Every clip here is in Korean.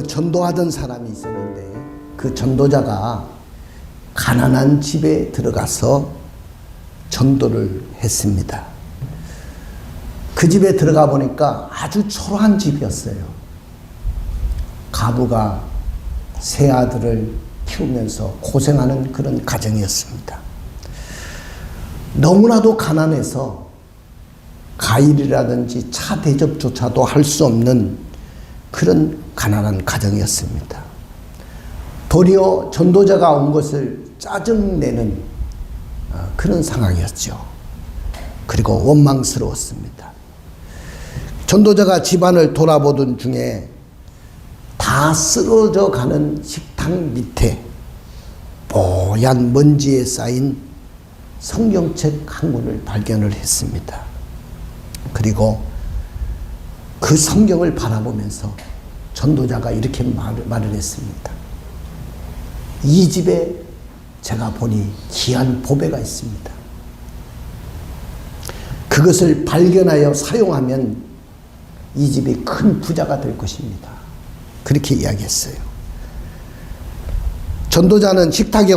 전도하던 사람이 있었는데 그 전도자가 가난한 집에 들어가서 전도를 했습니다. 그 집에 들어가 보니까 아주 초라한 집이었어요. 가부가 세 아들을 키우면서 고생하는 그런 가정이었습니다. 너무나도 가난해서 과일이라든지 차 대접조차도 할 수 없는 그런 가난한 가정이었습니다. 도리어 전도자가 온 것을 짜증내는 그런 상황이었죠. 그리고 원망스러웠습니다. 전도자가 집안을 돌아보던 중에 다 쓰러져 가는 식탁 밑에 뽀얀 먼지에 쌓인 성경책 한 권을 발견을 했습니다. 그리고 그 성경을 바라보면서 전도자가 이렇게 말을 했습니다. 이 집에 제가 보니 귀한 보배가 있습니다. 그것을 발견하여 사용하면 이 집이 큰 부자가 될 것입니다. 그렇게 이야기했어요. 전도자는 식탁에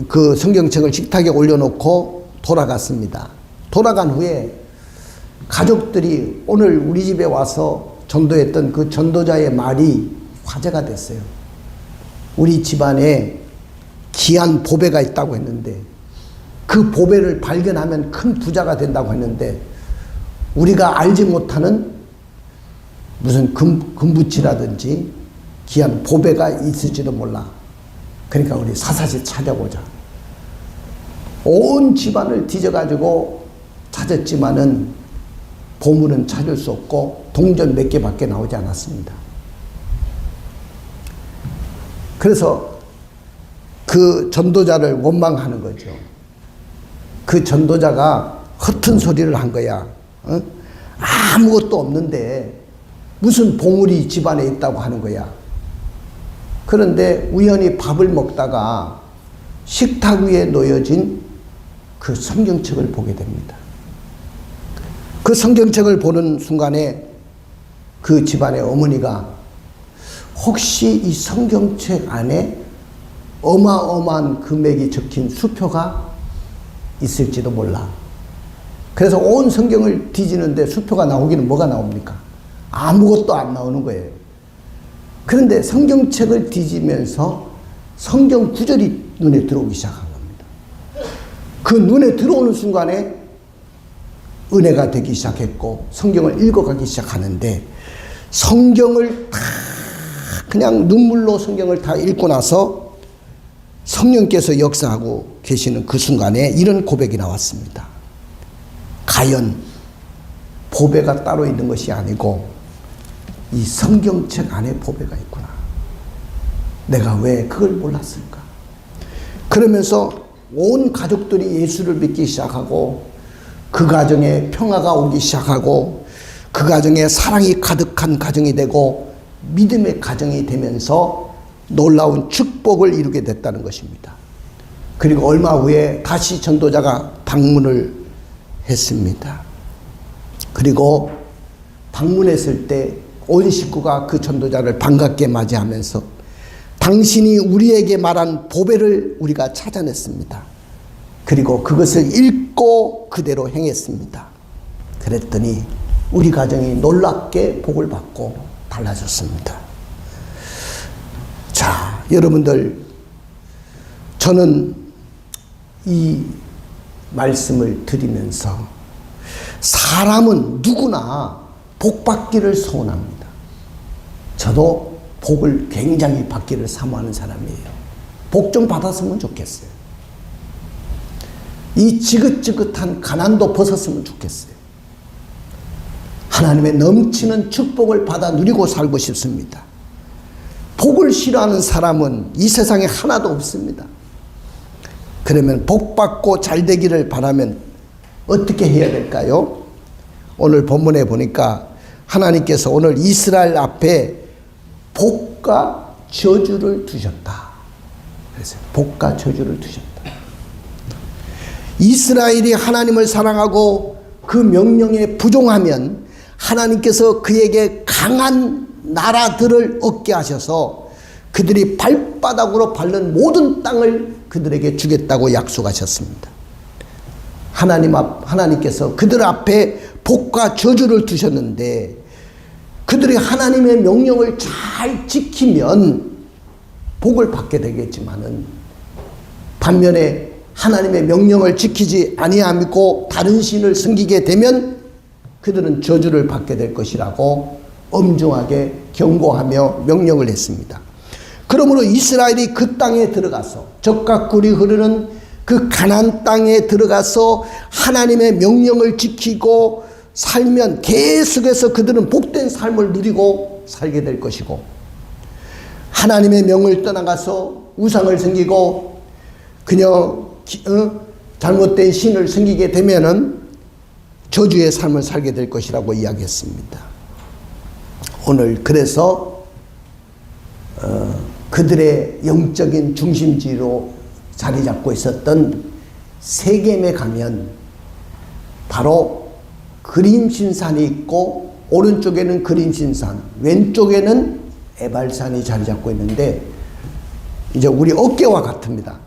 그 성경책을 식탁에 올려놓고 돌아갔습니다. 돌아간 후에 가족들이 오늘 우리 집에 와서 전도했던 그 전도자의 말이 화제가 됐어요. 우리 집안에 귀한 보배가 있다고 했는데 그 보배를 발견하면 큰 부자가 된다고 했는데 우리가 알지 못하는 무슨 금붙이라든지 귀한 보배가 있을지도 몰라. 그러니까 우리 사사시 찾아보자. 온 집안을 뒤져가지고 찾았지만은 보물은 찾을 수 없고 동전 몇 개밖에 나오지 않았습니다. 그래서 그 전도자를 원망하는 거죠. 그 전도자가 허튼 소리를 한 거야. 아무것도 없는데 무슨 보물이 집안에 있다고 하는 거야. 그런데 우연히 밥을 먹다가 식탁 위에 놓여진 그 성경책을 보게 됩니다. 그 성경책을 보는 순간에 그 집안의 어머니가 혹시 이 성경책 안에 어마어마한 금액이 적힌 수표가 있을지도 몰라. 그래서 온 성경을 뒤지는데 수표가 나오기는 뭐가 나옵니까? 아무것도 안 나오는 거예요. 그런데 성경책을 뒤지면서 성경 구절이 눈에 들어오기 시작한 겁니다. 그 눈에 들어오는 순간에 은혜가 되기 시작했고 성경을 읽어가기 시작하는데 성경을 다 그냥 눈물로 성경을 다 읽고 나서 성령께서 역사하고 계시는 그 순간에 이런 고백이 나왔습니다. 과연 보배가 따로 있는 것이 아니고 이 성경책 안에 보배가 있구나. 내가 왜 그걸 몰랐을까? 그러면서 온 가족들이 예수를 믿기 시작하고 그 가정에 평화가 오기 시작하고 그 가정에 사랑이 가득한 가정이 되고 믿음의 가정이 되면서 놀라운 축복을 이루게 됐다는 것입니다. 그리고 얼마 후에 다시 전도자가 방문을 했습니다. 그리고 방문했을 때 온 식구가 그 전도자를 반갑게 맞이하면서 당신이 우리에게 말한 보배를 우리가 찾아냈습니다. 그리고 그것을 읽고 그대로 행했습니다. 그랬더니 우리 가정이 놀랍게 복을 받고 달라졌습니다. 자, 여러분들, 저는 이 말씀을 드리면서 사람은 누구나 복 받기를 소원합니다. 저도 복을 굉장히 받기를 사모하는 사람이에요. 복 좀 받았으면 좋겠어요. 이 지긋지긋한 가난도 벗었으면 좋겠어요. 하나님의 넘치는 축복을 받아 누리고 살고 싶습니다. 복을 싫어하는 사람은 이 세상에 하나도 없습니다. 그러면 복 받고 잘 되기를 바라면 어떻게 해야 될까요? 오늘 본문에 보니까 하나님께서 오늘 이스라엘 앞에 복과 저주를 두셨다. 그래서 복과 저주를 두셨다. 이스라엘이 하나님을 사랑하고 그 명령에 부종하면 하나님께서 그에게 강한 나라들을 얻게 하셔서 그들이 발바닥으로 밟는 모든 땅을 그들에게 주겠다고 약속하셨습니다. 하나님께서 그들 앞에 복과 저주를 두셨는데 그들이 하나님의 명령을 잘 지키면 복을 받게 되겠지만은 반면에 하나님의 명령을 지키지 아니하고 다른 신을 섬기게 되면 그들은 저주를 받게 될 것이라고 엄중하게 경고하며 명령을 했습니다. 그러므로 이스라엘이 그 땅에 들어가서 적과 꿀이 흐르는 그 가나안 땅에 들어가서 하나님의 명령을 지키고 살면 계속해서 그들은 복된 삶을 누리고 살게 될 것이고, 하나님의 명을 떠나가서 우상을 섬기고 그냥 잘못된 신을 섬기게 되면은 저주의 삶을 살게 될 것이라고 이야기했습니다. 오늘 그래서 그들의 영적인 중심지로 자리 잡고 있었던 세겜에 가면 바로 그림신산이 있고, 오른쪽에는 그림신산, 왼쪽에는 에발산이 자리 잡고 있는데, 이제 우리 어깨와 같습니다.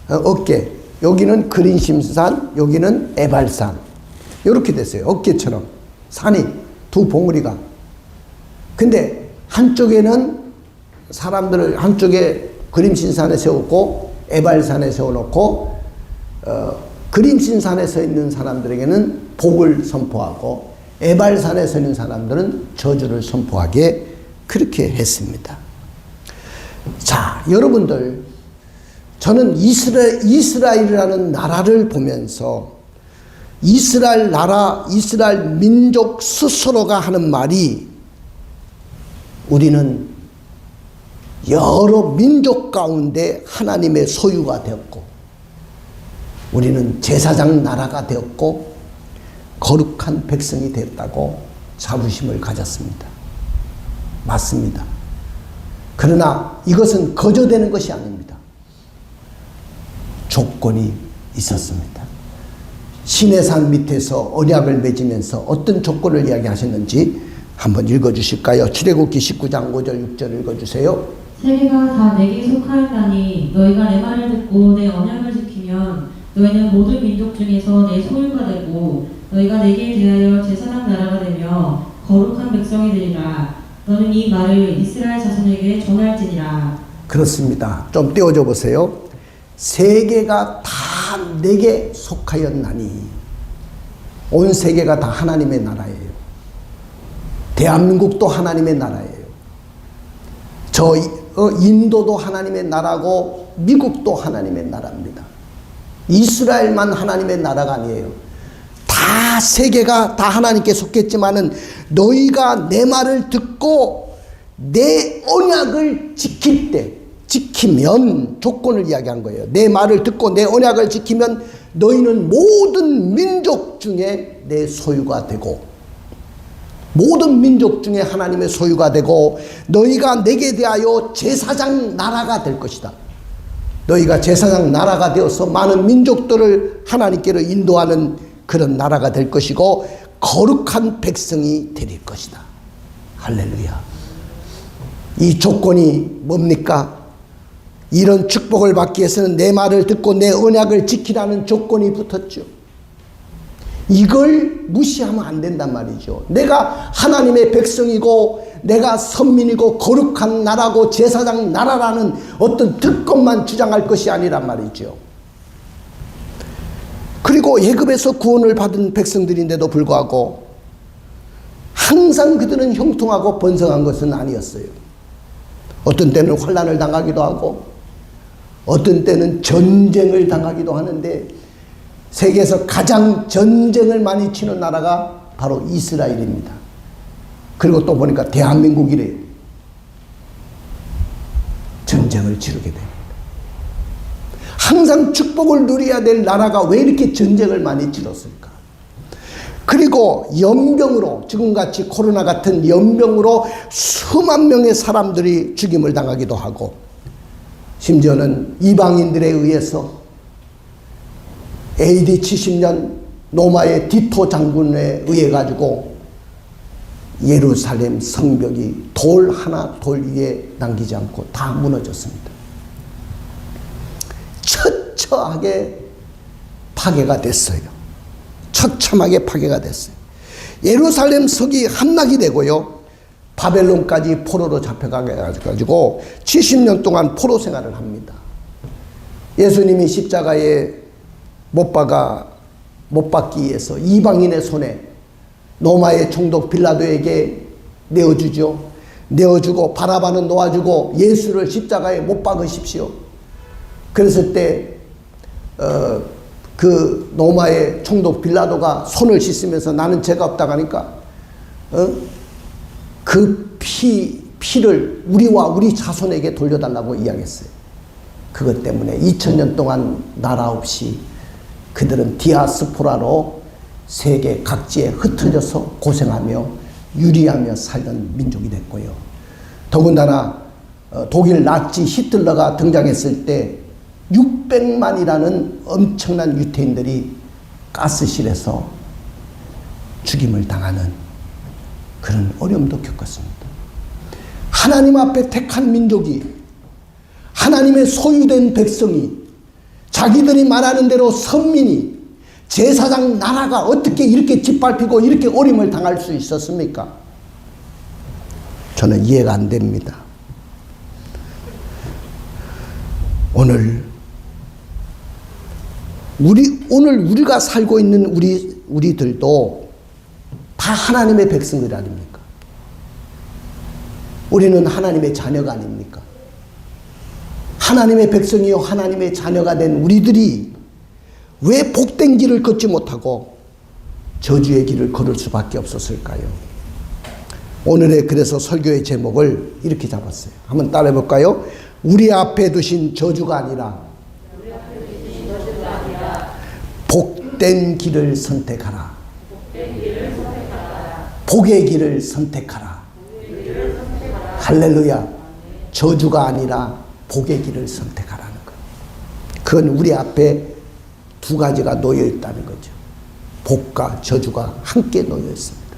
어깨, 여기는 그림신산, 여기는 에발산, 이렇게 됐어요. 어깨처럼 산이 두 봉우리가. 근데 한쪽에는 사람들을 한쪽에 그림신산에 세우고 에발산에 세워놓고 그림신산에 서 있는 사람들에게는 복을 선포하고 에발산에 서 있는 사람들은 저주를 선포하게 그렇게 했습니다. 자, 여러분들, 저는 이스라엘이라는 나라를 보면서 이스라엘 나라, 이스라엘 민족 스스로가 하는 말이, 우리는 여러 민족 가운데 하나님의 소유가 되었고, 우리는 제사장 나라가 되었고 거룩한 백성이 되었다고 자부심을 가졌습니다. 맞습니다. 그러나 이것은 거저되는 것이 아닙니다. 조건이 있었습니다. 시내산 밑에서 언약을 맺으면서 어떤 조건을 이야기하셨는지 한번 읽어주실까요? 출애굽기 19장 5절 6절 읽어주세요. 세계가 다 내게 속하였나니 너희가 내 말을 듣고 내 언약을 지키면 너희는 모든 민족 중에서 내 소유가 되고 너희가 내게 대하여 제사장 나라가 되며 거룩한 백성이 되리라. 너는 이 말을 이스라엘 자손에게 전할지니라. 그렇습니다. 좀 떼어줘 보세요. 세계가 다 내게 속하였나니, 온 세계가 다 하나님의 나라예요. 대한민국도 하나님의 나라예요. 저 인도도 하나님의 나라고 미국도 하나님의 나라입니다. 이스라엘만 하나님의 나라가 아니에요. 다 세계가 다 하나님께 속했지만은 너희가 내 말을 듣고 내 언약을 지키면, 조건을 이야기한 거예요. 내 말을 듣고 내 언약을 지키면 너희는 모든 민족 중에 내 소유가 되고, 모든 민족 중에 하나님의 소유가 되고, 너희가 내게 대하여 제사장 나라가 될 것이다. 너희가 제사장 나라가 되어서 많은 민족들을 하나님께로 인도하는 그런 나라가 될 것이고 거룩한 백성이 될 것이다. 할렐루야. 이 조건이 뭡니까? 이런 축복을 받기 위해서는 내 말을 듣고 내 언약을 지키라는 조건이 붙었죠. 이걸 무시하면 안 된단 말이죠. 내가 하나님의 백성이고 내가 선민이고 거룩한 나라고 제사장 나라라는 어떤 특권만 주장할 것이 아니란 말이죠. 그리고 애굽에서 구원을 받은 백성들인데도 불구하고 항상 그들은 형통하고 번성한 것은 아니었어요. 어떤 때는 환난을 당하기도 하고 어떤 때는 전쟁을 당하기도 하는데, 세계에서 가장 전쟁을 많이 치는 나라가 바로 이스라엘입니다. 그리고 또 보니까 대한민국이래요. 전쟁을 치르게 됩니다. 항상 축복을 누려야 될 나라가 왜 이렇게 전쟁을 많이 치렀을까? 그리고 연병으로, 지금같이 코로나 같은 연병으로 수만 명의 사람들이 죽임을 당하기도 하고, 심지어는 이방인들에 의해서 AD 70년 로마의 디토 장군에 의해 가지고 예루살렘 성벽이 돌 하나 돌 위에 남기지 않고 다 무너졌습니다. 처처하게 파괴가 됐어요. 처참하게 파괴가 됐어요. 예루살렘 성이 함락이 되고요. 바벨론까지 포로로 잡혀가게 해가지고 70년 동안 포로 생활을 합니다. 예수님이 십자가에 못 박기 위해서 이방인의 손에 로마의 총독 빌라도에게 내어주죠. 내어주고 바라바는 놓아주고 예수를 십자가에 못 박으십시오. 그랬을 때 그 로마의 총독 빌라도가 손을 씻으면서 나는 죄가 없다고 하니까 그 피를 우리와 우리 자손에게 돌려달라고 이야기했어요. 그것 때문에 2000년 동안 나라 없이 그들은 디아스포라로 세계 각지에 흩어져서 고생하며 유리하며 살던 민족이 됐고요. 더군다나 독일 나치 히틀러가 등장했을 때 600만이라는 엄청난 유태인들이 가스실에서 죽임을 당하는 그런 어려움도 겪었습니다. 하나님 앞에 택한 민족이, 하나님의 소유된 백성이, 자기들이 말하는 대로 선민이, 제사장 나라가 어떻게 이렇게 짓밟히고 이렇게 어림을 당할 수 있었습니까? 저는 이해가 안 됩니다. 오늘 우리가 살고 있는 우리들도 다 하나님의 백성들 아닙니까? 우리는 하나님의 자녀가 아닙니까? 하나님의 백성이요 하나님의 자녀가 된 우리들이 왜 복된 길을 걷지 못하고 저주의 길을 걸을 수밖에 없었을까요? 오늘의 그래서 설교의 제목을 이렇게 잡았어요. 한번 따라해 볼까요? 우리 앞에 두신 저주가 아니라 복된 길을 선택하라. 복의 길을 선택하라. 할렐루야. 저주가 아니라 복의 길을 선택하라는 것. 그건 우리 앞에 두 가지가 놓여 있다는 거죠. 복과 저주가 함께 놓여 있습니다.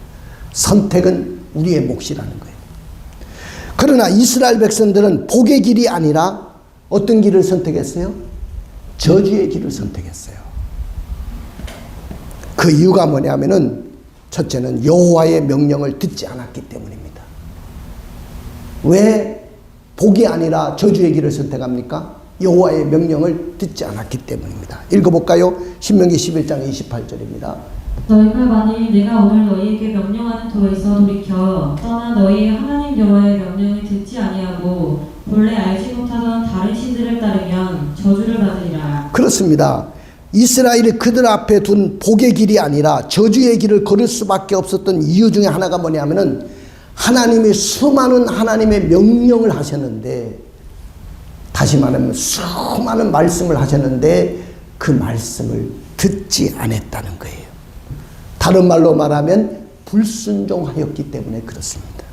선택은 우리의 몫이라는 거예요. 그러나 이스라엘 백성들은 복의 길이 아니라 어떤 길을 선택했어요? 저주의 길을 선택했어요. 그 이유가 뭐냐면은 첫째는 여호와의 명령을 듣지 않았기 때문입니다. 왜 복이 아니라 저주의 길을 선택합니까? 여호와의 명령을 듣지 않았기 때문입니다. 읽어볼까요? 신명기 11장 28절입니다. 너희가 만일 내가 오늘 너희에게 명령하는 터에서 돌이켜 떠나 너희의 하나님 여호와의 명령을 듣지 아니하고 본래 알지 못하던 다른 신들을 따르면 저주를 받으리라. 그렇습니다. 이스라엘이 그들 앞에 둔 복의 길이 아니라 저주의 길을 걸을 수밖에 없었던 이유 중에 하나가 뭐냐면은 하나님이 수많은 하나님의 명령을 하셨는데, 다시 말하면 수많은 말씀을 하셨는데 그 말씀을 듣지 않았다는 거예요. 다른 말로 말하면 불순종하였기 때문에 그렇습니다.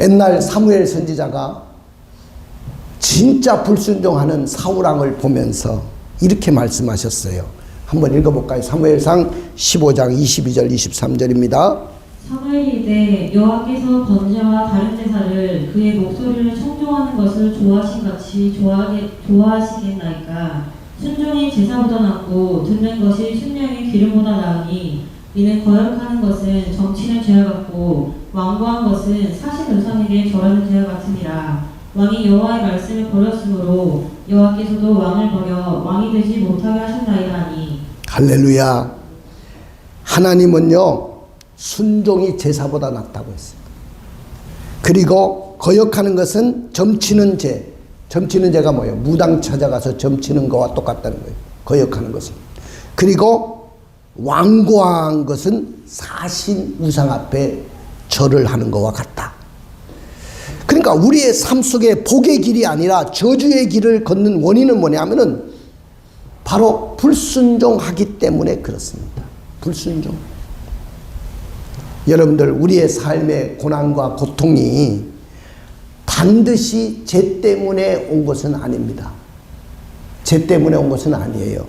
옛날 사무엘 선지자가 진짜 불순종하는 사울왕을 보면서 이렇게 말씀하셨어요. 한번 읽어볼까요? 사무엘상 15장 22절 23절입니다. 사무엘이 이르되 여호와께서 번제와 다른 제사를 그의 목소리를 청종하는 것을 좋아하신 같이 좋아하시겠나이까. 순종이 제사보다 낫고 듣는 것이 순령의 기름보다 나으니 이는 거역하는 것은 정치는 죄와 같고 완고한 것은 사신 우상에게 절하는 죄와 같으니라. 왕이 여호와의 말씀을 버렸으므로 여호와께서도 왕을 버려 왕이 되지 못하게 하셨나이다 하니. 할렐루야. 하나님은요 순종이 제사보다 낫다고 했어요. 그리고 거역하는 것은 점치는 죄. 점치는 죄가 뭐예요? 무당 찾아가서 점치는 거와 똑같다는 거예요. 거역하는 것은. 그리고 완고한 것은 사신 우상 앞에 절을 하는 것과 같다. 그러니까 우리의 삶 속에 복의 길이 아니라 저주의 길을 걷는 원인은 뭐냐면은 바로 불순종하기 때문에 그렇습니다. 불순종. 여러분들, 우리의 삶의 고난과 고통이 반드시 죄 때문에 온 것은 아닙니다. 죄 때문에 온 것은 아니에요.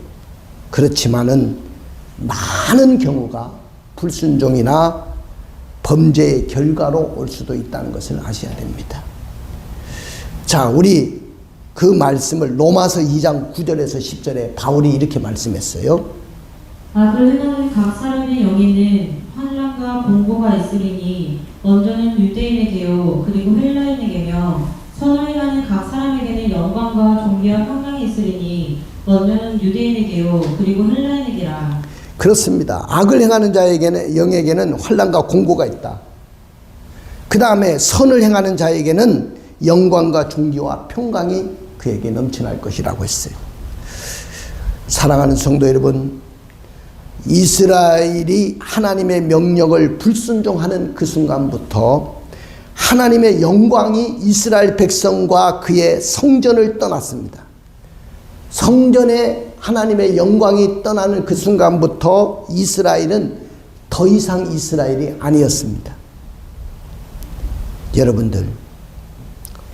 그렇지만은 많은 경우가 불순종이나 범죄의 결과로 올 수도 있다는 것을 아셔야 됩니다. 자, 우리 그 말씀을 로마서 2장 9절에서 10절에 바울이 이렇게 말씀했어요. 악을 행하는 각 사람의 영에는 환난과 공고가 있으리니 먼저는 유대인에게요 그리고 헬라인에게며 선을 행하는 각 사람에게는 영광과 존귀와 평강이 있으리니 먼저는 유대인에게요 그리고 헬라인에게라. 그렇습니다. 악을 행하는 자에게는 영에게는 환난과 공고가 있다. 그 다음에 선을 행하는 자에게는 영광과 존귀와 평강이 그에게 넘쳐날 것이라고 했어요. 사랑하는 성도 여러분, 이스라엘이 하나님의 명령을 불순종하는 그 순간부터 하나님의 영광이 이스라엘 백성과 그의 성전을 떠났습니다. 성전에 하나님의 영광이 떠나는 그 순간부터 이스라엘은 더 이상 이스라엘이 아니었습니다. 여러분들,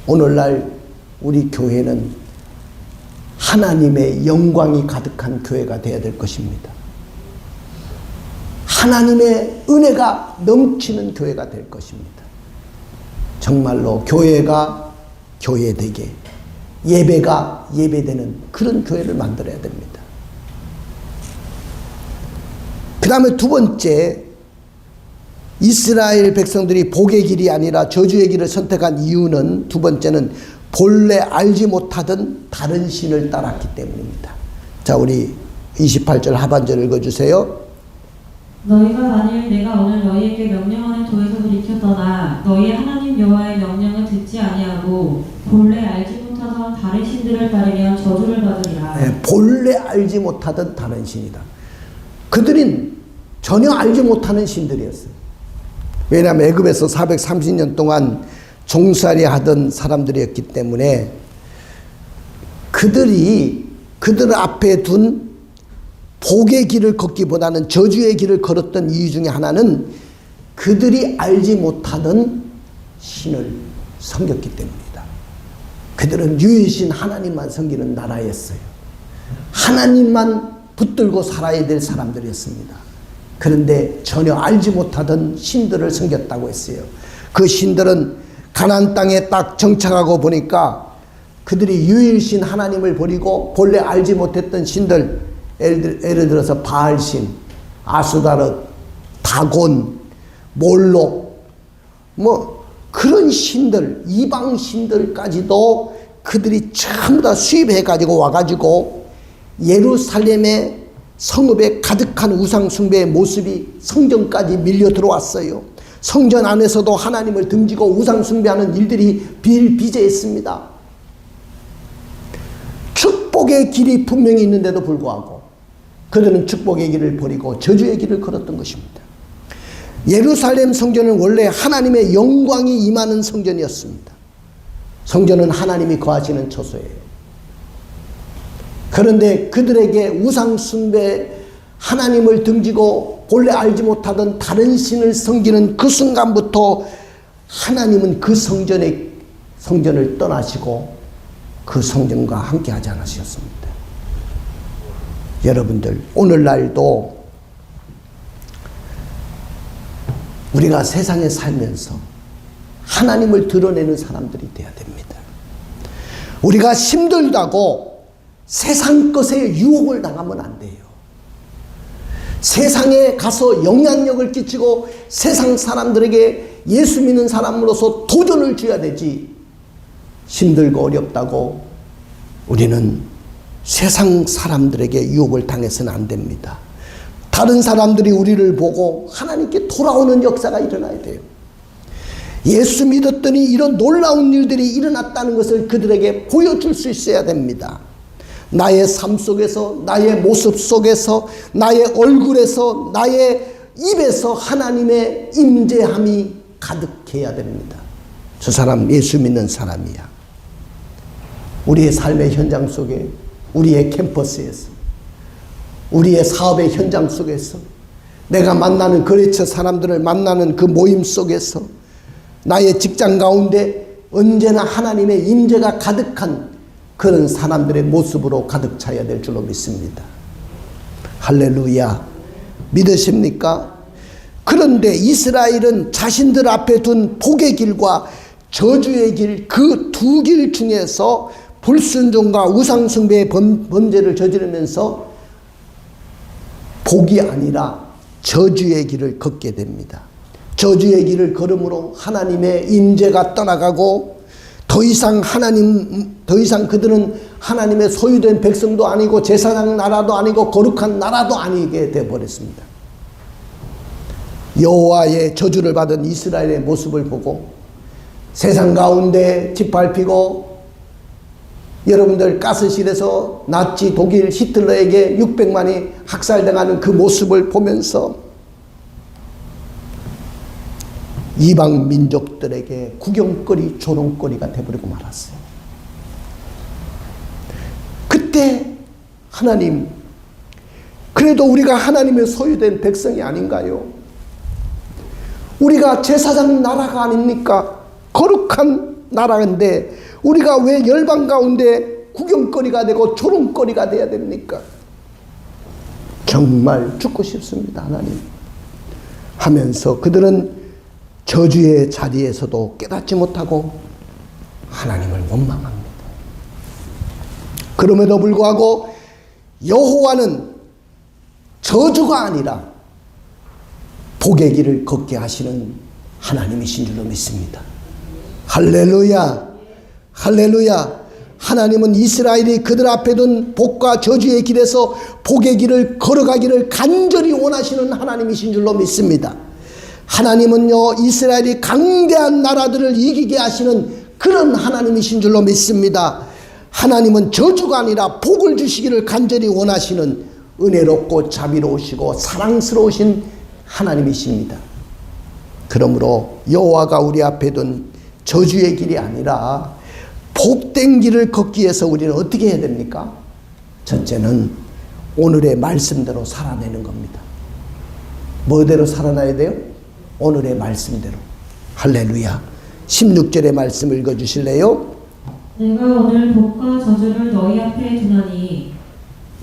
오늘날 우리 교회는 하나님의 영광이 가득한 교회가 되어야 될 것입니다. 하나님의 은혜가 넘치는 교회가 될 것입니다. 정말로 교회가 교회되게, 예배가 예배되는 그런 교회를 만들어야 됩니다. 그 다음에 두 번째, 이스라엘 백성들이 복의 길이 아니라 저주의 길을 선택한 이유는, 두 번째는 본래 알지 못하던 다른 신을 따랐기 때문입니다. 자, 우리 28절 하반절 읽어주세요. 너희가 만일 내가 오늘 너희에게 명령하는 도에서 돌이켜 떠나 너희 하나님 여호와의 명령을 듣지 아니하고 본래 알지 못하던 다른 신들을 따르면 저주를 받으리라. 네, 본래 알지 못하던 다른 신이다. 그들은 전혀 알지 못하는 신들이었어요. 왜냐하면 애굽에서 430년 동안 종살이 하던 사람들이었기 때문에 그들 앞에 둔 복의 길을 걷기보다는 저주의 길을 걸었던 이유 중에 하나는 그들이 알지 못하던 신을 섬겼기 때문이다. 그들은 유일신 하나님만 섬기는 나라였어요. 하나님만 붙들고 살아야 될 사람들이었습니다. 그런데 전혀 알지 못하던 신들을 섬겼다고 했어요. 그 신들은 가나안 땅에 딱 정착하고 보니까 그들이 유일신 하나님을 버리고 본래 알지 못했던 신들, 예를 들어서 바알신, 아스다롯, 다곤, 몰록, 그런 신들, 이방 신들까지도 그들이 전부 다 수입해 가지고 와가지고 예루살렘의 성읍에 가득한 우상 숭배의 모습이 성전까지 밀려 들어왔어요. 성전 안에서도 하나님을 등지고 우상 숭배하는 일들이 비일비재했습니다. 축복의 길이 분명히 있는데도 불구하고 그들은 축복의 길을 버리고 저주의 길을 걸었던 것입니다. 예루살렘 성전은 원래 하나님의 영광이 임하는 성전이었습니다. 성전은 하나님이 거하시는 처소예요. 그런데 그들에게 우상 숭배, 하나님을 등지고 본래 알지 못하던 다른 신을 섬기는 그 순간부터 하나님은 그 성전을 떠나시고 그 성전과 함께 하지 않으셨습니다. 여러분들, 오늘날도 우리가 세상에 살면서 하나님을 드러내는 사람들이 되어야 됩니다. 우리가 힘들다고 세상 것에 유혹을 당하면 안 돼요. 세상에 가서 영향력을 끼치고 세상 사람들에게 예수 믿는 사람으로서 도전을 줘야 되지, 힘들고 어렵다고 우리는 세상 사람들에게 유혹을 당해서는 안 됩니다. 다른 사람들이 우리를 보고 하나님께 돌아오는 역사가 일어나야 돼요. 예수 믿었더니 이런 놀라운 일들이 일어났다는 것을 그들에게 보여줄 수 있어야 됩니다. 나의 삶 속에서, 나의 모습 속에서, 나의 얼굴에서, 나의 입에서 하나님의 임재함이 가득해야 됩니다. 저 사람 예수 믿는 사람이야. 우리의 삶의 현장 속에, 우리의 캠퍼스에서, 우리의 사업의 현장 속에서, 내가 만나는 거래처 사람들을 만나는 그 모임 속에서, 나의 직장 가운데 언제나 하나님의 임재가 가득한 그런 사람들의 모습으로 가득 차야 될 줄로 믿습니다. 할렐루야. 믿으십니까? 그런데 이스라엘은 자신들 앞에 둔 복의 길과 저주의 길, 그 두 길 중에서 불순종과 우상숭배의 범죄를 저지르면서 복이 아니라 저주의 길을 걷게 됩니다. 저주의 길을 걸음으로 하나님의 임재가 떠나가고 더 이상 그들은 하나님의 소유된 백성도 아니고 제사장 나라도 아니고 거룩한 나라도 아니게 되어버렸습니다. 여호와의 저주를 받은 이스라엘의 모습을 보고 세상 가운데 짓밟히고 여러분들 가스실에서 나치 독일 히틀러에게 600만이 학살당하는 그 모습을 보면서 이방 민족들에게 구경거리 조롱거리가 되어버리고 말았어요. 그때 하나님, 그래도 우리가 하나님의 소유된 백성이 아닌가요? 우리가 제사장 나라가 아닙니까? 거룩한 나라인데 우리가 왜 열방 가운데 구경거리가 되고 조롱거리가 돼야 됩니까? 정말 죽고 싶습니다, 하나님. 하면서 그들은 저주의 자리에서도 깨닫지 못하고 하나님을 원망합니다. 그럼에도 불구하고 여호와는 저주가 아니라 복의 길을 걷게 하시는 하나님이신 줄로 믿습니다. 할렐루야, 할렐루야. 하나님은 이스라엘이 그들 앞에 둔 복과 저주의 길에서 복의 길을 걸어가기를 간절히 원하시는 하나님이신 줄로 믿습니다. 하나님은요, 이스라엘이 강대한 나라들을 이기게 하시는 그런 하나님이신 줄로 믿습니다. 하나님은 저주가 아니라 복을 주시기를 간절히 원하시는 은혜롭고 자비로우시고 사랑스러우신 하나님이십니다. 그러므로 여호와가 우리 앞에 둔 저주의 길이 아니라 복된 길을 걷기 위해서 우리는 어떻게 해야 됩니까? 첫째는 오늘의 말씀대로 살아내는 겁니다. 뭐대로 살아나야 돼요? 오늘의 말씀대로. 할렐루야. 16절의 말씀 읽어주실래요? 내가 오늘 복과 저주를 너희 앞에 두나니.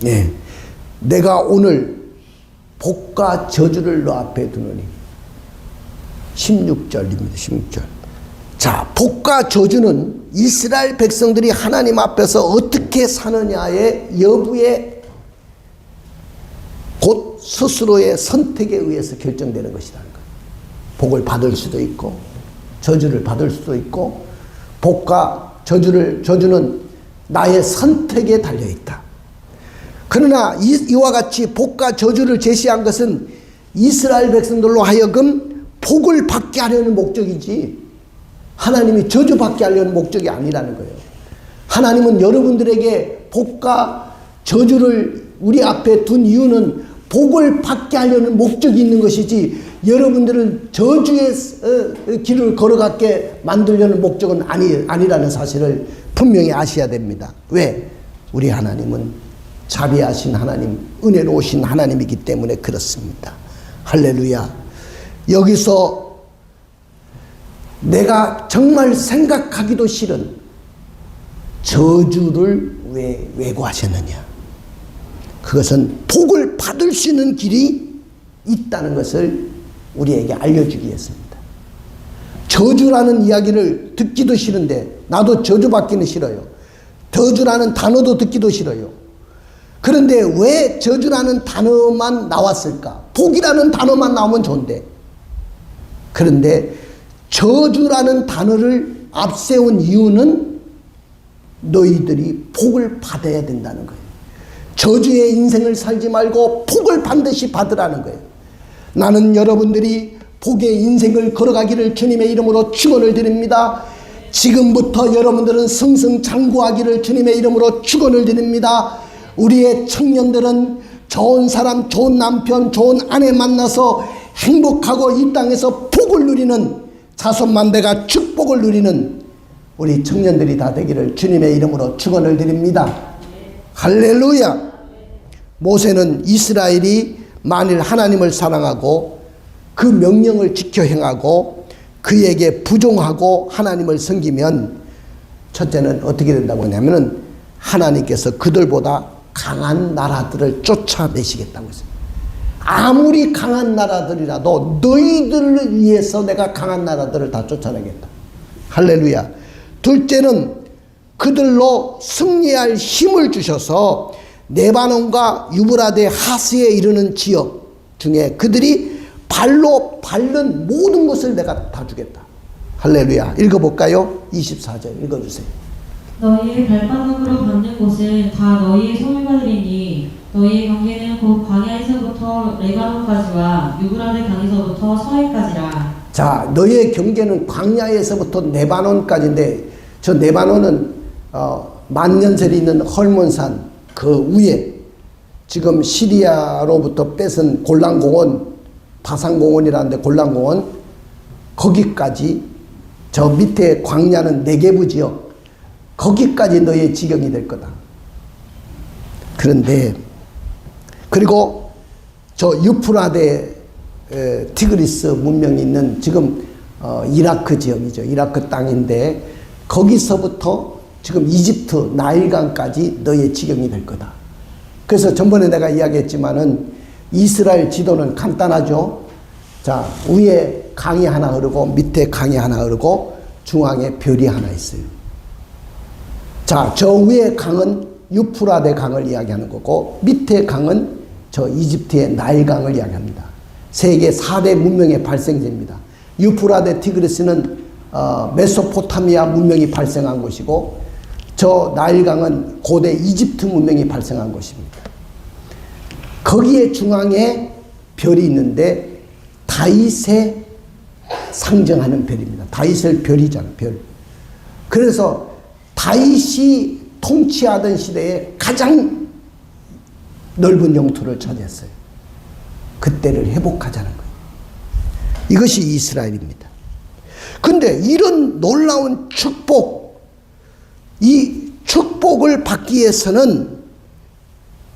네, 내가 오늘 복과 저주를 너 앞에 두노니. 16절입니다. 16절. 자, 복과 저주는 이스라엘 백성들이 하나님 앞에서 어떻게 사느냐의 여부에 곧 스스로의 선택에 의해서 결정되는 것이라는 거예요. 복을 받을 수도 있고 저주를 받을 수도 있고, 복과 저주는 나의 선택에 달려있다. 그러나 이와 같이 복과 저주를 제시한 것은 이스라엘 백성들로 하여금 복을 받게 하려는 목적이지 하나님이 저주받게 하려는 목적이 아니라는 거예요. 하나님은 여러분들에게 복과 저주를 우리 앞에 둔 이유는 복을 받게 하려는 목적이 있는 것이지 여러분들을 저주의 길을 걸어가게 만들려는 목적은 아니라는 사실을 분명히 아셔야 됩니다. 왜? 우리 하나님은 자비하신 하나님, 은혜로우신 하나님이기 때문에 그렇습니다. 할렐루야. 여기서 내가 정말 생각하기도 싫은 저주를 왜 외고하셨느냐? 그것은 복을 받을 수 있는 길이 있다는 것을 우리에게 알려주기 위해서입니다. 저주라는 이야기를 듣기도 싫은데, 나도 저주받기는 싫어요. 저주라는 단어도 듣기도 싫어요. 그런데 왜 저주라는 단어만 나왔을까? 복이라는 단어만 나오면 좋은데. 그런데 저주라는 단어를 앞세운 이유는 너희들이 복을 받아야 된다는 거예요. 저주의 인생을 살지 말고 복을 반드시 받으라는 거예요. 나는 여러분들이 복의 인생을 걸어가기를 주님의 이름으로 축원을 드립니다. 지금부터 여러분들은 승승장구하기를 주님의 이름으로 축원을 드립니다. 우리의 청년들은 좋은 사람, 좋은 남편, 좋은 아내 만나서 행복하고 이 땅에서 복을 누리는, 자손만대가 축복을 누리는 우리 청년들이 다 되기를 주님의 이름으로 축원을 드립니다. 할렐루야. 모세는 이스라엘이 만일 하나님을 사랑하고 그 명령을 지켜 행하고 그에게 부종하고 하나님을 섬기면 첫째는 어떻게 된다고 하냐면은 하나님께서 그들보다 강한 나라들을 쫓아내시겠다고 했어요. 아무리 강한 나라들이라도 너희들을 위해서 내가 강한 나라들을 다 쫓아내겠다. 할렐루야. 둘째는 그들로 승리할 힘을 주셔서 레바논과 유브라데 하스에 이르는 지역 중에 그들이 발로 밟는 모든 것을 내가 다 주겠다. 할렐루야. 읽어볼까요? 24절 읽어주세요. 너희의 발바닥으로 밟는 곳은 다 너희의 소유가들이니 너희의 경계는 곧 광야에서부터 레바논까지와 유브라데 강에서부터 서해까지라. 자, 너희의 경계는 광야에서부터 레바논까지인데 저 레바논은 만년설이 있는 헐몬산 그 위에 지금 시리아로부터 뺏은 골란공원, 바산공원이라는데 골란공원 거기까지 저 밑에 광야는 네게부 지역 거기까지 너희의 지경이 될 거다. 그런데 그리고 저 유프라데 티그리스 문명이 있는 지금 이라크 지역이죠. 이라크 땅인데 거기서부터 지금 이집트 나일강까지 너희의 지경이 될 거다. 그래서 전번에 내가 이야기했지만은 이스라엘 지도는 간단하죠. 자, 위에 강이 하나 흐르고 밑에 강이 하나 흐르고 중앙에 별이 하나 있어요. 자, 저 위에 강은 유프라데 강을 이야기하는 거고 밑에 강은 저 이집트의 나일강을 이야기합니다. 세계 4대 문명의 발생지입니다. 유프라데 티그리스는 메소포타미아 문명이 발생한 곳이고 저 나일강은 고대 이집트 문명이 발생한 곳입니다. 거기에 중앙에 별이 있는데 다윗의 상징하는 별입니다. 다윗의 별이잖아요. 별. 그래서 다윗이 통치하던 시대에 가장 넓은 영토를 차지했어요. 그때를 회복하자는 거예요. 이것이 이스라엘입니다. 근데 이런 놀라운 축복, 이 축복을 받기 위해서는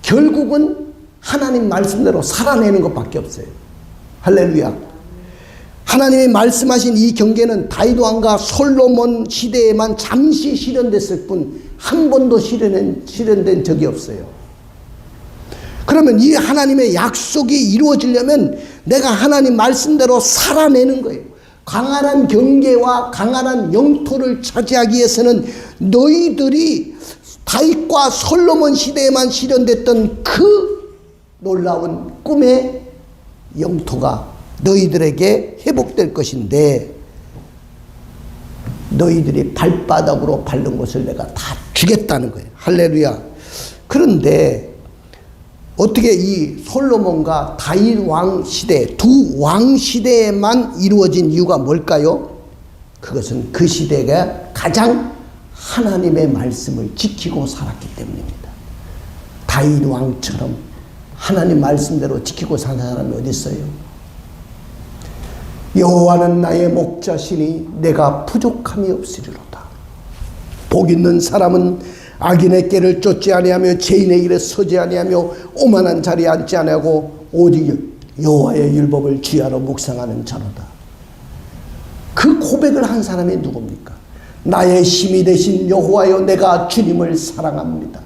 결국은 하나님 말씀대로 살아내는 것밖에 없어요. 할렐루야. 하나님이 말씀하신 이 경계는 다윗 왕과 솔로몬 시대에만 잠시 실현됐을 뿐 한 번도 실현된 적이 없어요. 그러면 이 하나님의 약속이 이루어지려면 내가 하나님 말씀대로 살아내는 거예요. 강한 경계와 강한 영토를 차지하기 위해서는 너희들이 다윗과 솔로몬 시대에만 실현됐던 그 놀라운 꿈의 영토가 너희들에게 회복될 것인데 너희들이 발바닥으로 밟는 것을 내가 다 주겠다는 거예요. 할렐루야. 그런데 어떻게 이 솔로몬과 다윗 왕 시대, 두 왕 시대에만 이루어진 이유가 뭘까요? 그것은 그 시대가 가장 하나님의 말씀을 지키고 살았기 때문입니다. 다윗 왕처럼 하나님 말씀대로 지키고 사는 사람이 어디 있어요? 여호와는 나의 목자시니 내가 부족함이 없으리로다. 복 있는 사람은 악인의 길을 쫓지 아니하며 죄인의 길에 서지 아니하며 오만한 자리에 앉지 아니하고 오직 여호와의 율법을 주야로 묵상하는 자로다. 그 고백을 한 사람이 누굽니까? 나의 힘이 되신 여호와여, 내가 주님을 사랑합니다.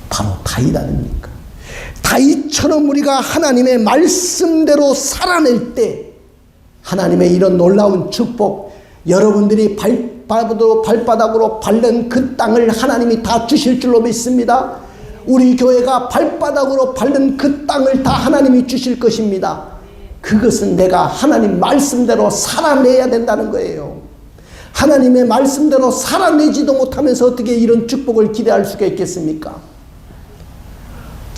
바로 다윗 아닙니까? 다윗처럼 우리가 하나님의 말씀대로 살아낼 때 하나님의 이런 놀라운 축복, 여러분들이 발바닥으로 밟는 그 땅을 하나님이 다 주실 줄로 믿습니다. 우리 교회가 발바닥으로 밟는 그 땅을 다 하나님이 주실 것입니다. 그것은 내가 하나님 말씀대로 살아내야 된다는 거예요. 하나님의 말씀대로 살아내지도 못하면서 어떻게 이런 축복을 기대할 수가 있겠습니까?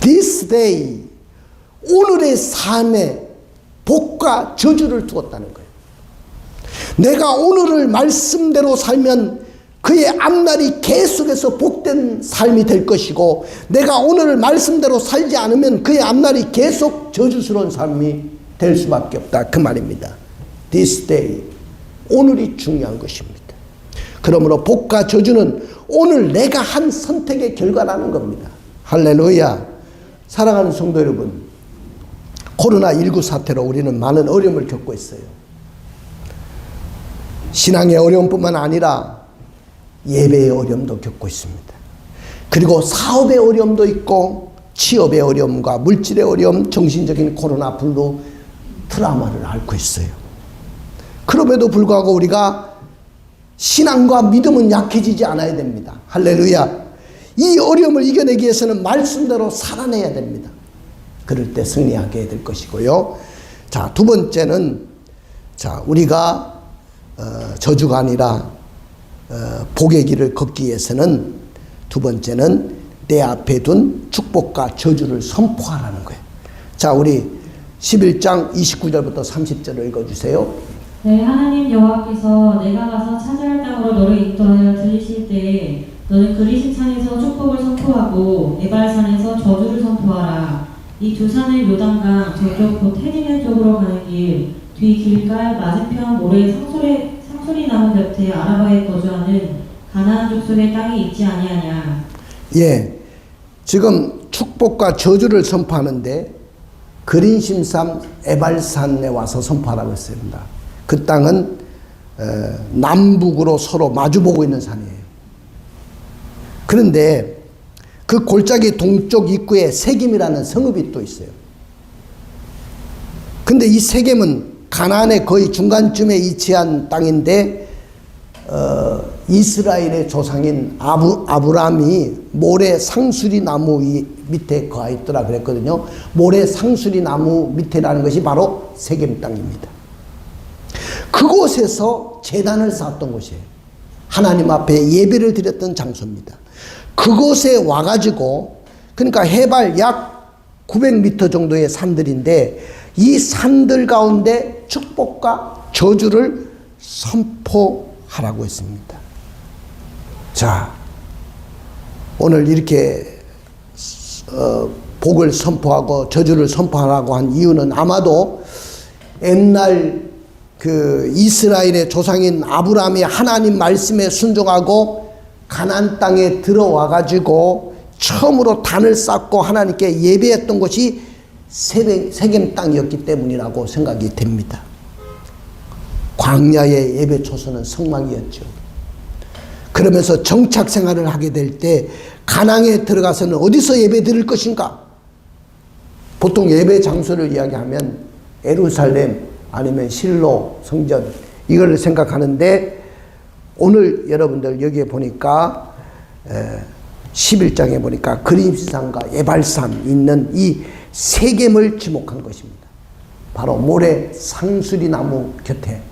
This day, 오늘의 삶에 복과 저주를 두었다는 거예요. 내가 오늘을 말씀대로 살면 그의 앞날이 계속해서 복된 삶이 될 것이고, 내가 오늘을 말씀대로 살지 않으면 그의 앞날이 계속 저주스러운 삶이 될 수밖에 없다, 그 말입니다. This day, 오늘이 중요한 것입니다. 그러므로 복과 저주는 오늘 내가 한 선택의 결과라는 겁니다. 할렐루야. 사랑하는 성도 여러분, 코로나19 사태로 우리는 많은 어려움을 겪고 있어요. 신앙의 어려움뿐만 아니라 예배의 어려움도 겪고 있습니다. 그리고 사업의 어려움도 있고 취업의 어려움과 물질의 어려움, 정신적인 코로나 블루 트라우마를 앓고 있어요. 그럼에도 불구하고 우리가 신앙과 믿음은 약해지지 않아야 됩니다. 할렐루야. 이 어려움을 이겨내기 위해서는 말씀대로 살아내야 됩니다. 그럴 때 승리하게 될 것이고요. 자, 두 번째는, 자, 우리가 저주가 아니라 복의 길을 걷기 위해서는 두 번째는 내 앞에 둔 축복과 저주를 선포하라는 거예요. 자, 우리 11장 29절부터 30절을 읽어주세요. 네, 하나님 여호와께서 내가 가서 차지할 땅으로 너를 인도하여 들이실 때에 너는 그리신 산에서 축복을 선포하고 에발산에서 저주를 선포하라. 이 두 산은 요단강 저쪽 곧 헤디네 쪽으로 가는 길, 뒤 길갈 맞은편 모래 상수리 나무 곁에 아라바에 거주하는 가나안 족속의 땅이 있지 아니하냐. 예, 지금 축복과 저주를 선포하는데 그린심산 에발산에 와서 선포하라고 했습니다. 그 땅은 남북으로 서로 마주보고 있는 산이에요. 그런데 그 골짜기 동쪽 입구에 세겜이라는 성읍이 또 있어요. 근데 이 세겜은 가나안의 거의 중간쯤에 위치한 땅인데 이스라엘의 조상인 아브라함이 모래 상수리 나무 밑에 거하였더라 그랬거든요. 모래 상수리 나무 밑에라는 것이 바로 세겜 땅입니다. 그곳에서 제단을 쌓았던 곳이에요. 하나님 앞에 예배를 드렸던 장소입니다. 그곳에 와가지고, 그러니까 해발 약 900m 정도의 산들인데 이 산들 가운데 축복과 저주를 선포하라고 했습니다. 자, 오늘 이렇게 복을 선포하고 저주를 선포하라고 한 이유는 아마도 옛날 그 이스라엘의 조상인 아브라함이 하나님 말씀에 순종하고 가나안 땅에 들어와 가지고 처음으로 단을 쌓고 하나님께 예배했던 곳이 세겜 땅이었기 때문이라고 생각이 됩니다. 광야의 예배 초소는 성막이었죠. 그러면서 정착 생활을 하게 될 때 가나안에 들어가서는 어디서 예배 드릴 것인가? 보통 예배 장소를 이야기하면 예루살렘 아니면 실로 성전 이걸 생각하는데 오늘 여러분들 여기에 보니까 11장에 보니까 그림산과 에발산 있는 이 세겜을 지목한 것입니다. 바로 모래 상수리 나무 곁에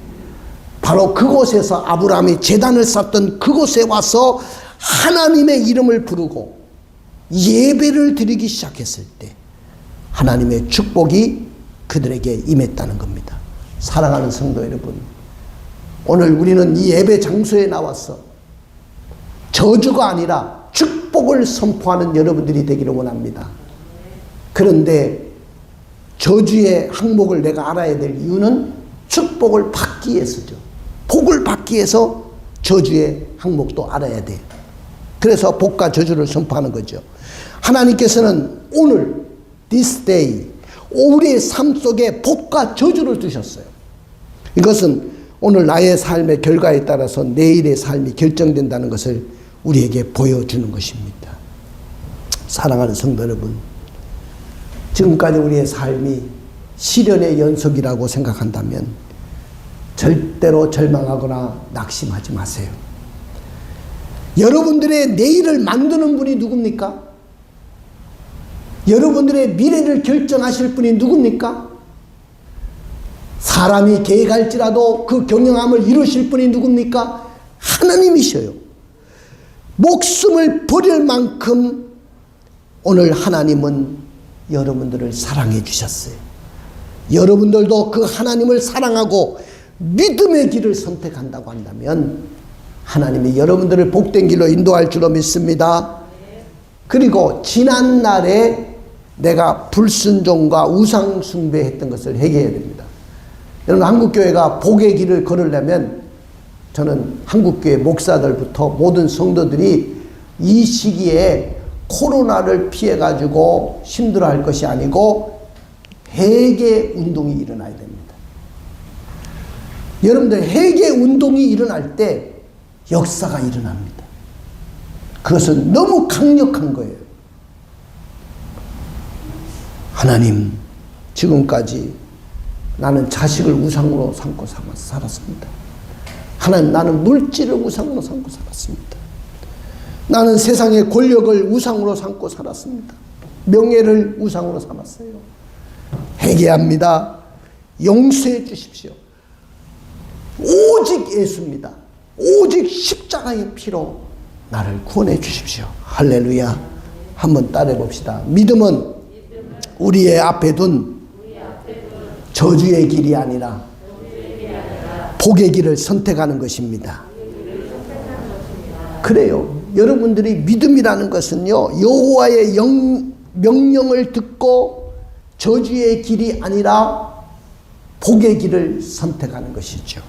바로 그곳에서 아브라함이 제단을 쌓던 그곳에 와서 하나님의 이름을 부르고 예배를 드리기 시작했을 때 하나님의 축복이 그들에게 임했다는 겁니다. 사랑하는 성도 여러분, 오늘 우리는 이 예배 장소에 나와서 저주가 아니라 축복을 선포하는 여러분들이 되기를 원합니다. 그런데 저주의 항목을 내가 알아야 될 이유는 축복을 받기 위해서죠. 복을 받기 위해서 저주의 항목도 알아야 돼요. 그래서 복과 저주를 선포하는 거죠. 하나님께서는 오늘 this day 우리의 삶 속에 복과 저주를 두셨어요. 이것은 오늘 나의 삶의 결과에 따라서 내일의 삶이 결정된다는 것을 우리에게 보여주는 것입니다. 사랑하는 성도 여러분, 지금까지 우리의 삶이 시련의 연속이라고 생각한다면 절대로 절망하거나 낙심하지 마세요. 여러분들의 내일을 만드는 분이 누굽니까? 여러분들의 미래를 결정하실 분이 누굽니까? 사람이 계획할지라도 그 경영함을 이루실 분이 누굽니까? 하나님이셔요. 목숨을 버릴 만큼 오늘 하나님은 여러분들을 사랑해 주셨어요. 여러분들도 그 하나님을 사랑하고 믿음의 길을 선택한다고 한다면 하나님이 여러분들을 복된 길로 인도할 줄로 믿습니다. 그리고 지난 날에 내가 불순종과 우상 숭배했던 것을 회개해야 됩니다. 여러분, 한국교회가 복의 길을 걸으려면 저는 한국교회 목사들부터 모든 성도들이 이 시기에 코로나를 피해가지고 힘들어할 것이 아니고 회개 운동이 일어나야 됩니다. 여러분들, 회개 운동이 일어날 때 역사가 일어납니다. 그것은 너무 강력한 거예요. 하나님, 지금까지 나는 자식을 우상으로 삼고 살았습니다. 하나님, 나는 물질을 우상으로 삼고 살았습니다. 나는 세상의 권력을 우상으로 삼고 살았습니다. 명예를 우상으로 삼았어요. 회개합니다. 용서해 주십시오. 오직 예수입니다. 오직 십자가의 피로 나를 구원해 주십시오. 할렐루야. 한번 따라해 봅시다. 믿음은 우리의 앞에 둔 저주의 길이 아니라 복의 길을 선택하는 것입니다. 그래요. 여러분들이 믿음이라는 것은요, 여호와의 명령을 듣고 저주의 길이 아니라 복의 길을 선택하는 것이죠.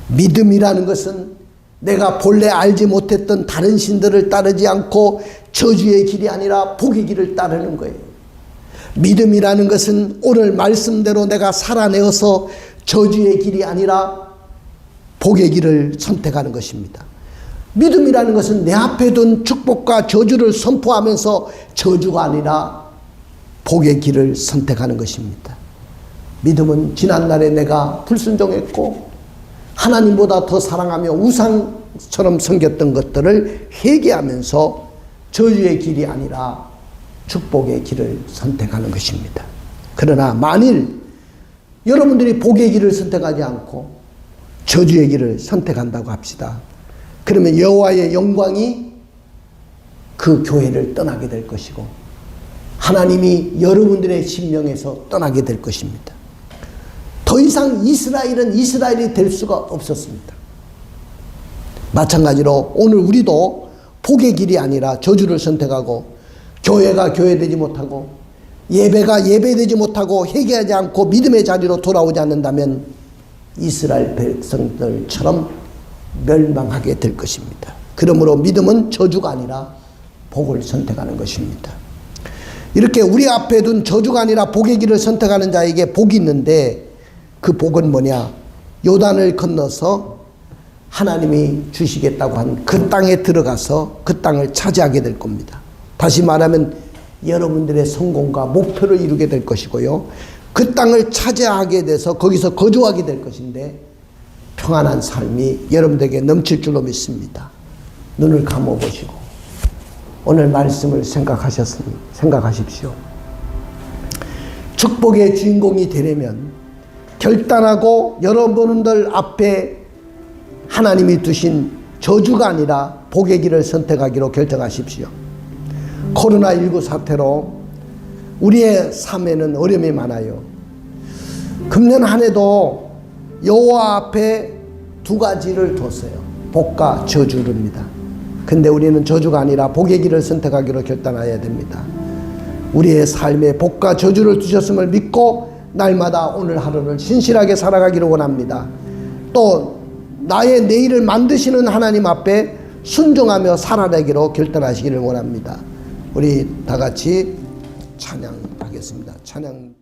믿음이라는 것은 내가 본래 알지 못했던 다른 신들을 따르지 않고 저주의 길이 아니라 복의 길을 따르는 거예요. 믿음이라는 것은 오늘 말씀대로 내가 살아내어서 저주의 길이 아니라 복의 길을 선택하는 것입니다. 믿음이라는 것은 내 앞에 둔 축복과 저주를 선포하면서 저주가 아니라 복의 길을 선택하는 것입니다. 믿음은 지난날에 내가 불순종했고 하나님보다 더 사랑하며 우상처럼 섬겼던 것들을 회개하면서 저주의 길이 아니라 축복의 길을 선택하는 것입니다. 그러나 만일 여러분들이 복의 길을 선택하지 않고 저주의 길을 선택한다고 합시다. 그러면 여호와의 영광이 그 교회를 떠나게 될 것이고 하나님이 여러분들의 심령에서 떠나게 될 것입니다. 더 이상 이스라엘은 이스라엘이 될 수가 없었습니다. 마찬가지로 오늘 우리도 복의 길이 아니라 저주를 선택하고 교회가 교회되지 못하고 예배가 예배되지 못하고 회개하지 않고 믿음의 자리로 돌아오지 않는다면 이스라엘 백성들처럼 멸망하게 될 것입니다. 그러므로 믿음은 저주가 아니라 복을 선택하는 것입니다. 이렇게 우리 앞에 둔 저주가 아니라 복의 길을 선택하는 자에게 복이 있는데 그 복은 뭐냐? 요단을 건너서 하나님이 주시겠다고 한 그 땅에 들어가서 그 땅을 차지하게 될 겁니다. 다시 말하면 여러분들의 성공과 목표를 이루게 될 것이고요. 그 땅을 차지하게 돼서 거기서 거주하게 될 것인데 평안한 삶이 여러분들에게 넘칠 줄로 믿습니다. 눈을 감아보시고 오늘 말씀을 생각하십시오. 축복의 주인공이 되려면 결단하고 여러분들 앞에 하나님이 두신 저주가 아니라 복의 길을 선택하기로 결정하십시오. 코로나19 사태로 우리의 삶에는 어려움이 많아요. 금년 한 해도 여호와 앞에 두 가지를 뒀어요. 복과 저주입니다. 근데 우리는 저주가 아니라 복의 길을 선택하기로 결단해야 됩니다. 우리의 삶에 복과 저주를 두셨음을 믿고 날마다 오늘 하루를 신실하게 살아가기를 원합니다. 또 나의 내일을 만드시는 하나님 앞에 순종하며 살아내기로 결단하시기를 원합니다. 우리 다 같이 찬양하겠습니다. 찬양.